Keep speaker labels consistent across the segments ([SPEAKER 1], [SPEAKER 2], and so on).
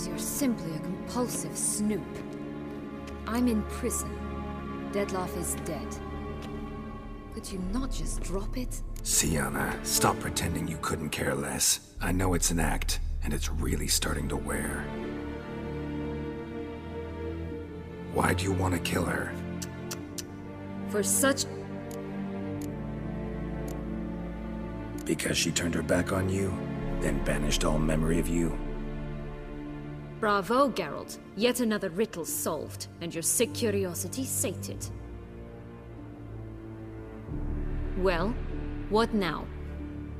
[SPEAKER 1] you're simply a compulsive snoop. I'm in prison. Dettlaff is dead. Could you not just drop it?
[SPEAKER 2] Sienna, stop pretending you couldn't care less. I know it's an act, and it's really starting to wear. Why do you want to kill her?
[SPEAKER 1] For such...
[SPEAKER 2] Because she turned her back on you, then banished all memory of you?
[SPEAKER 1] Bravo, Geralt. Yet another riddle solved, and your sick curiosity sated. Well, what now?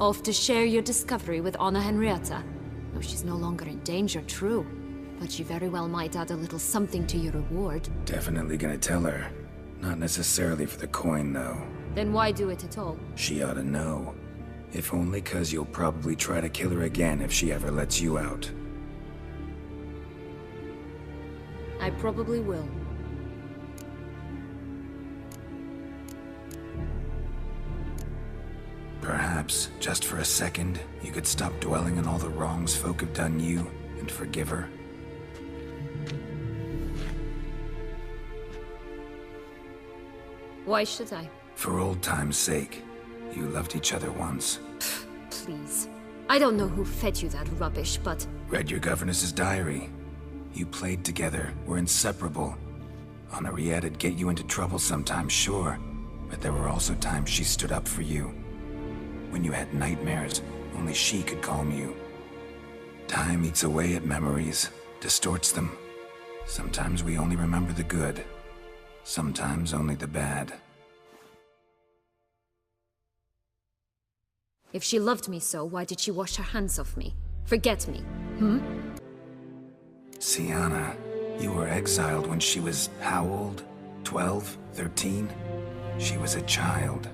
[SPEAKER 1] Off to share your discovery with Anna Henrietta? No, she's no longer in danger, true. But she very well might add a little something to your reward.
[SPEAKER 2] Definitely gonna tell her. Not necessarily for the coin, though.
[SPEAKER 1] Then why do it at all?
[SPEAKER 2] She ought to know. If only 'cause you'll probably try to kill her again if she ever lets you out.
[SPEAKER 1] I probably will.
[SPEAKER 2] Perhaps, just for a second, you could stop dwelling on all the wrongs folk have done you and forgive her.
[SPEAKER 1] Why should I?
[SPEAKER 2] For old time's sake. You loved each other once.
[SPEAKER 1] Please. I don't know who fed you that rubbish, but...
[SPEAKER 2] Read your governess's diary. You played together, were inseparable. Henriette'd get you into trouble sometimes, sure. But there were also times she stood up for you. When you had nightmares, only she could calm you. Time eats away at memories, distorts them. Sometimes we only remember the good. Sometimes only the bad.
[SPEAKER 1] If she loved me so, why did she wash her hands off me? Forget me,
[SPEAKER 2] Sienna, you were exiled when she was how old? 12? 13? She was a child.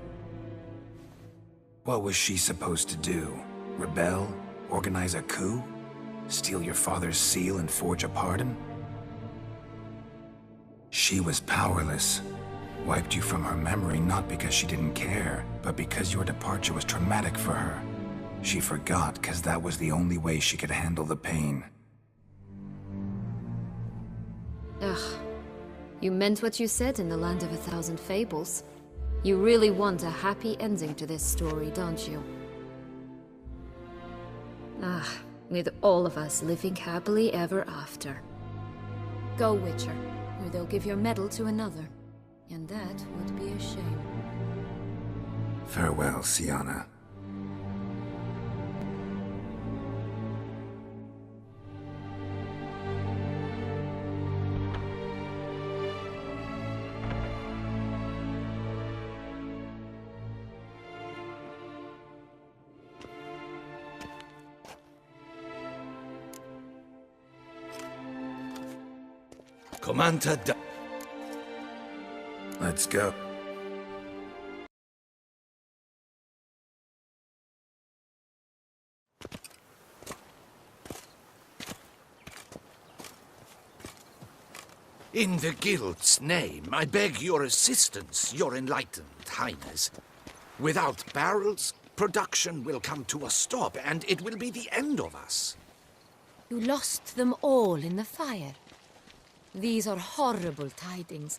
[SPEAKER 2] What was she supposed to do? Rebel? Organize a coup? Steal your father's seal and forge a pardon? She was powerless. Wiped you from her memory not because she didn't care, but because your departure was traumatic for her. She forgot because that was the only way she could handle the pain.
[SPEAKER 1] Ugh. You meant what you said in the Land of 1,000 Fables. You really want a happy ending to this story, don't you? Ah, with all of us living happily ever after. Go, Witcher, or they'll give your medal to another. And that would be a shame.
[SPEAKER 2] Farewell, Sienna.
[SPEAKER 3] Commander
[SPEAKER 2] Let's go.
[SPEAKER 3] In the Guild's name, I beg your assistance, your enlightened highness. Without barrels, production will come to a stop, and it will be the end of us.
[SPEAKER 4] You lost them all in the fire. These are horrible tidings.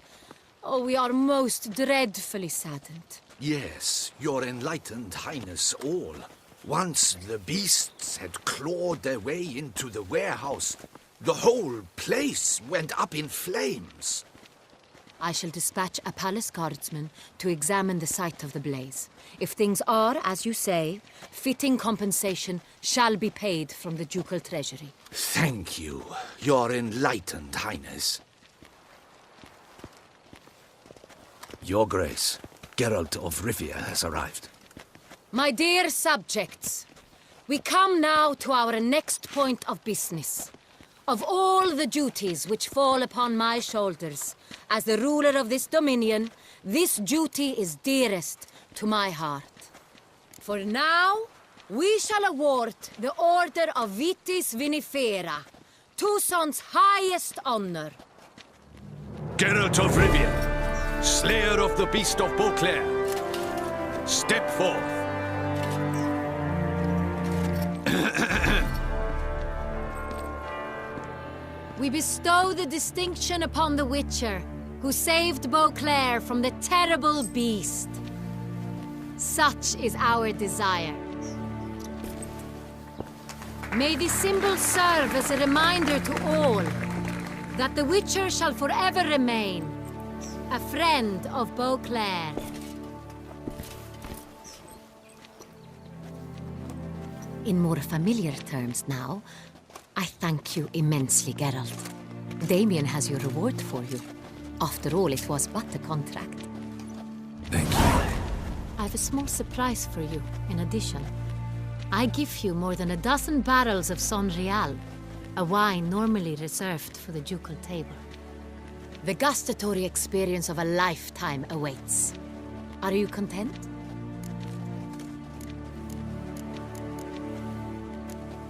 [SPEAKER 4] Oh, we are most dreadfully saddened.
[SPEAKER 3] Yes, your enlightened highness all. Once the beasts had clawed their way into the warehouse, the whole place went up in flames.
[SPEAKER 4] I shall dispatch a palace guardsman to examine the site of the blaze. If things are, as you say, fitting compensation shall be paid from the ducal treasury.
[SPEAKER 3] Thank you, your enlightened highness. Your Grace, Geralt of Rivia has arrived.
[SPEAKER 4] My dear subjects, we come now to our next point of business. Of all the duties which fall upon my shoulders, as the ruler of this dominion, this duty is dearest to my heart. For now, we shall award the Order of Vitis Vinifera, Tucson's highest honor.
[SPEAKER 3] Geralt of Rivia, Slayer of the Beast of Beauclair, step forth.
[SPEAKER 4] we bestow the distinction upon the Witcher, who saved Beauclair from the terrible beast. Such is our desire. May this symbol serve as a reminder to all that the Witcher shall forever remain a friend of Beauclair. In more familiar terms now, I thank you immensely, Geralt. Damien has your reward for you. After all, it was but a contract.
[SPEAKER 2] Thank you.
[SPEAKER 4] I have a small surprise for you, in addition. I give you more than a dozen barrels of Son Real, a wine normally reserved for the ducal table. The gustatory experience of a lifetime awaits. Are you content?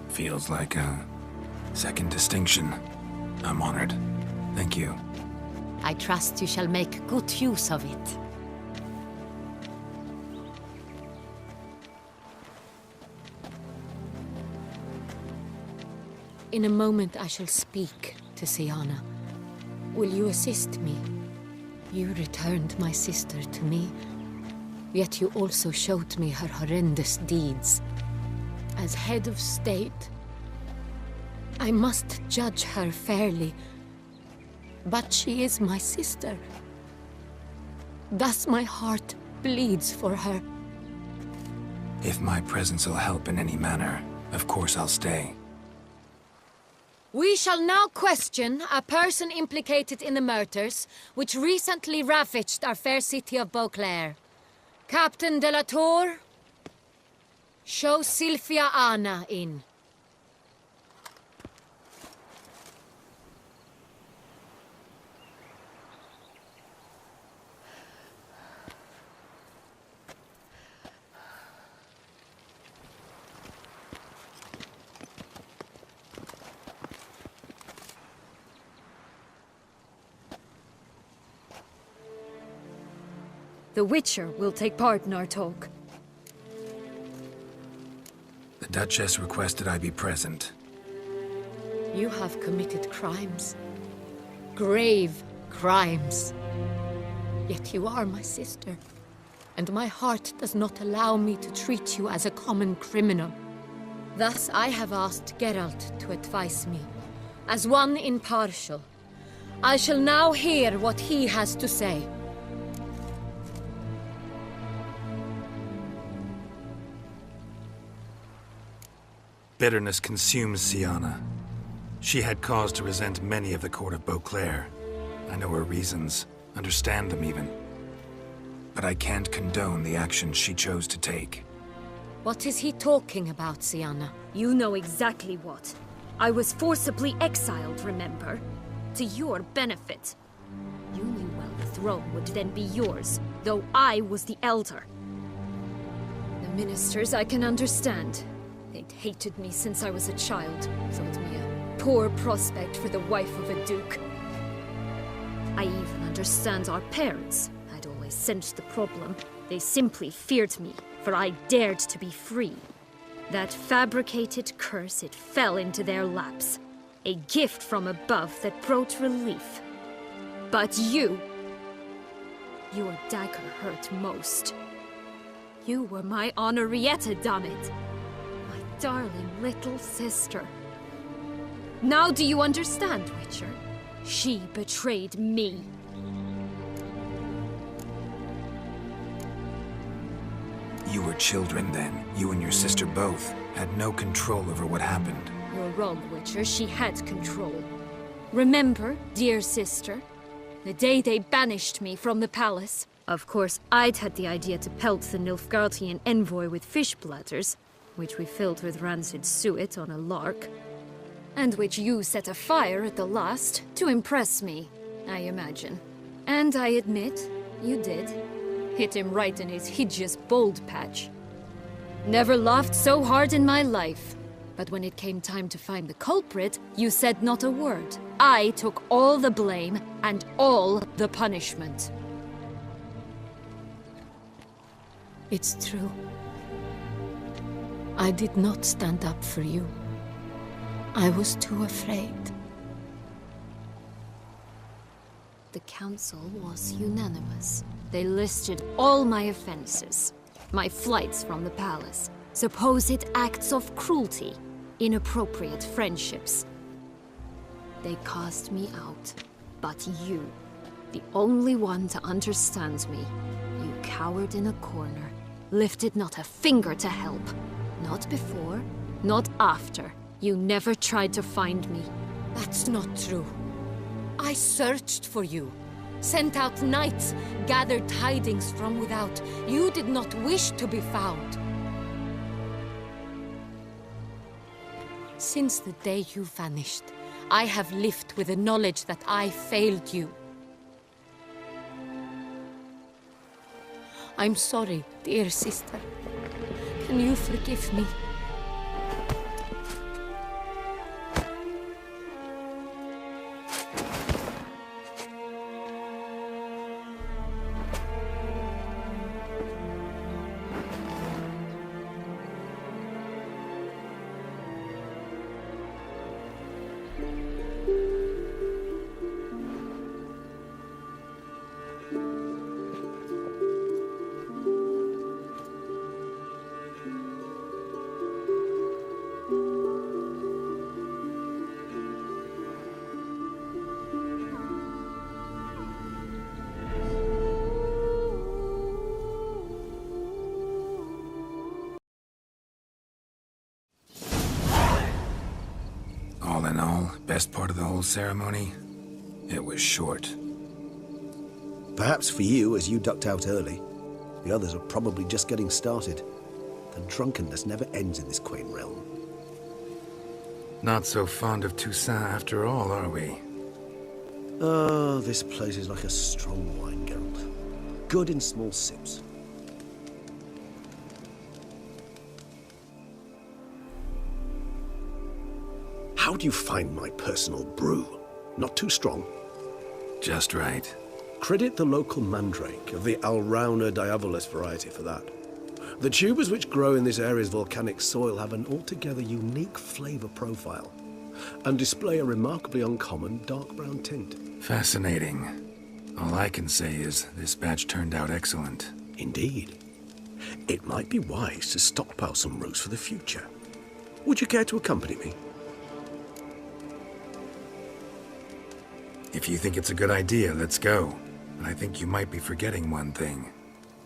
[SPEAKER 2] Feels like a second distinction. I'm honored. Thank you.
[SPEAKER 4] I trust you shall make good use of it. In a moment I shall speak to Syanna. Will you assist me? You returned my sister to me, yet you also showed me her horrendous deeds. As head of state, I must judge her fairly, but she is my sister. Thus my heart bleeds for her.
[SPEAKER 2] If my presence will help in any manner, of course I'll stay.
[SPEAKER 4] We shall now question a person implicated in the murders which recently ravaged our fair city of Beauclair. Captain de la Tour, show Sylvia Anna in.
[SPEAKER 1] The Witcher will take part in our talk.
[SPEAKER 2] The Duchess requested I be present.
[SPEAKER 4] You have committed crimes. Grave crimes. Yet you are my sister, and my heart does not allow me to treat you as a common criminal. Thus I have asked Geralt to advise me, as one impartial. I shall now hear what he has to say.
[SPEAKER 2] Bitterness consumes Syanna. She had cause to resent many of the court of Beauclair. I know her reasons, understand them even. But I can't condone the actions she chose to take.
[SPEAKER 4] What is he talking about, Syanna?
[SPEAKER 1] You know exactly what. I was forcibly exiled, remember? To your benefit. You knew well the throne would then be yours, though I was the elder. The ministers I can understand. They'd hated me since I was a child, thought me a poor prospect for the wife of a duke. I even understand our parents. I'd always sensed the problem. They simply feared me, for I dared to be free. That fabricated curse, it fell into their laps. A gift from above that brought relief. But you... your dagger hurt most. You were my Henrietta, damn it. Darling little sister. Now do you understand, Witcher? She betrayed me.
[SPEAKER 2] You were children then. You and your sister both had no control over what happened.
[SPEAKER 1] You're wrong, Witcher. She had control. Remember, dear sister, the day they banished me from the palace? Of course, I'd had the idea to pelt the Nilfgaardian envoy with fish bladders, which we filled with rancid suet on a lark, and which you set afire at the last to impress me, I imagine. And I admit, you did. Hit him right in his hideous bald patch. Never laughed so hard in my life. But when it came time to find the culprit, you said not a word. I took all the blame and all the punishment.
[SPEAKER 4] It's true. I did not stand up for you. I was too afraid.
[SPEAKER 1] The council was unanimous. They listed all my offenses. My flights from the palace, supposed acts of cruelty, inappropriate friendships. They cast me out. But you, the only one to understand me, you cowered in a corner, lifted not a finger to help. Not before, not after. You never tried to find me.
[SPEAKER 4] That's not true. I searched for you, sent out knights, gathered tidings from without. You did not wish to be found. Since the day you vanished, I have lived with the knowledge that I failed you. I'm sorry, dear sister. Can you forgive me?
[SPEAKER 2] All in all, best part of the whole ceremony? It was short.
[SPEAKER 5] Perhaps for you, as you ducked out early. The others are probably just getting started. The drunkenness never ends in this quaint realm.
[SPEAKER 2] Not so fond of Toussaint after all, are we?
[SPEAKER 5] Oh, this place is like a strong wine, Geralt. Good in small sips. How do you find my personal brew? Not too strong?
[SPEAKER 2] Just right.
[SPEAKER 5] Credit the local mandrake of the Alrauna diabolus variety for that. The tubers which grow in this area's volcanic soil have an altogether unique flavor profile and display a remarkably uncommon dark brown tint.
[SPEAKER 2] Fascinating. All I can say is this batch turned out excellent.
[SPEAKER 5] Indeed. It might be wise to stockpile some roots for the future. Would you care to accompany me?
[SPEAKER 2] If you think it's a good idea, let's go. But I think you might be forgetting one thing.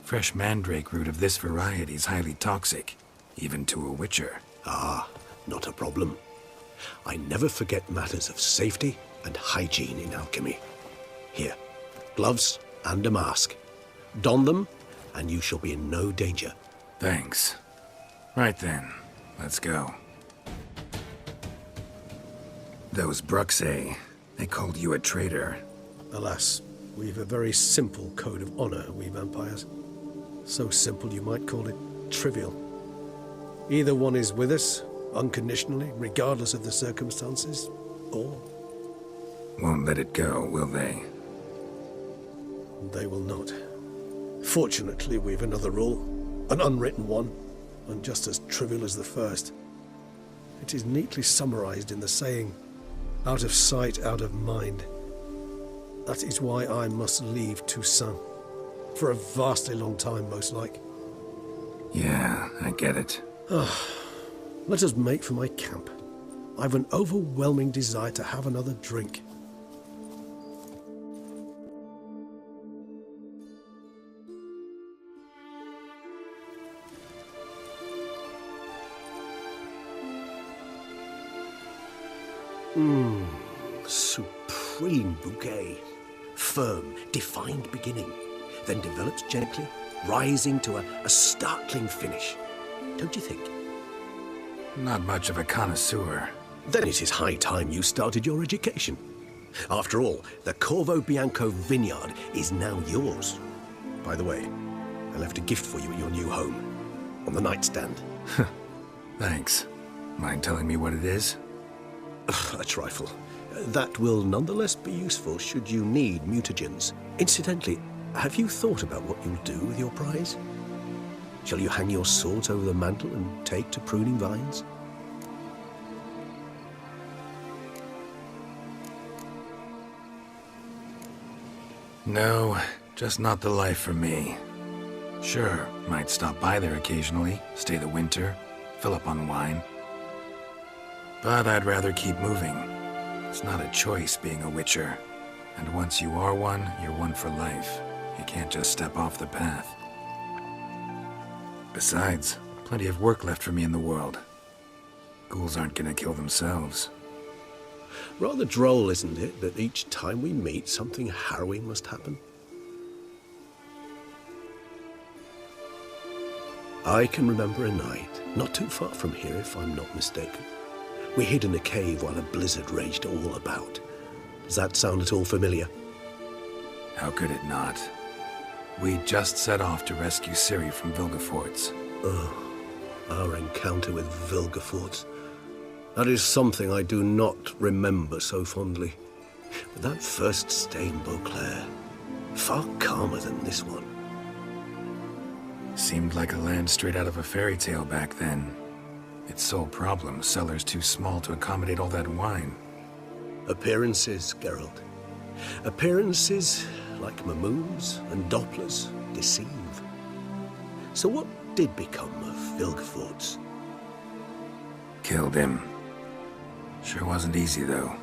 [SPEAKER 2] Fresh mandrake root of this variety is highly toxic, even to a witcher.
[SPEAKER 5] Ah, not a problem. I never forget matters of safety and hygiene in alchemy. Here, gloves and a mask. Don them, and you shall be in no danger.
[SPEAKER 2] Thanks. Right then, let's go. Those Bruxae, they called you a traitor.
[SPEAKER 5] Alas, we've a very simple code of honor, we vampires. So simple you might call it trivial. Either one is with us, unconditionally, regardless of the circumstances, or...
[SPEAKER 2] Won't let it go, will they?
[SPEAKER 5] They will not. Fortunately, we've another rule, an unwritten one, and just as trivial as the first. It is neatly summarized in the saying, out of sight, out of mind. That is why I must leave Toussaint. For a vastly long time, most like.
[SPEAKER 2] Yeah, I get it.
[SPEAKER 5] Let us make for my camp. I've an overwhelming desire to have another drink. Supreme bouquet. Firm, defined beginning, then develops gently, rising to a startling finish. Don't you think?
[SPEAKER 2] Not much of a connoisseur.
[SPEAKER 5] Then it is high time you started your education. After all, the Corvo Bianco vineyard is now yours. By the way, I left a gift for you at your new home, on the nightstand.
[SPEAKER 2] Thanks. Mind telling me what it is?
[SPEAKER 5] A trifle. That will nonetheless be useful should you need mutagens. Incidentally, have you thought about what you'll do with your prize? Shall you hang your swords over the mantle and take to pruning vines?
[SPEAKER 2] No, just not the life for me. Sure, might stop by there occasionally, stay the winter, fill up on wine. But I'd rather keep moving. It's not a choice being a witcher. And once you are one, you're one for life. You can't just step off the path. Besides, plenty of work left for me in the world. Ghouls aren't gonna kill themselves.
[SPEAKER 5] Rather droll, isn't it, that each time we meet, something harrowing must happen? I can remember a night, not too far from here if I'm not mistaken. We hid in a cave while a blizzard raged all about. Does that sound at all familiar?
[SPEAKER 2] How could it not? We just set off to rescue Ciri from Vilgefortz.
[SPEAKER 5] Oh, our encounter with Vilgefortz. That is something I do not remember so fondly. But that first stay in Beauclair, far calmer than this one.
[SPEAKER 2] Seemed like a land straight out of a fairy tale back then. Its sole problem, cellars too small to accommodate all that wine.
[SPEAKER 5] Appearances, Geralt. Appearances, like Mamoons and Dopplers, deceive. So what did become of Vilgefortz?
[SPEAKER 2] Killed him. Sure wasn't easy, though.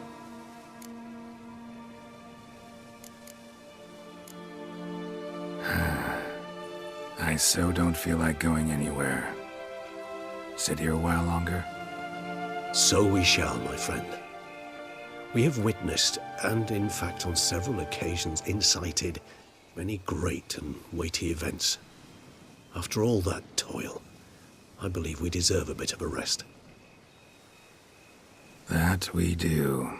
[SPEAKER 2] I so don't feel like going anywhere. Sit here a while longer?
[SPEAKER 5] So we shall, my friend. We have witnessed, and in fact on several occasions incited, many great and weighty events. After all that toil, I believe we deserve a bit of a rest.
[SPEAKER 2] That we do.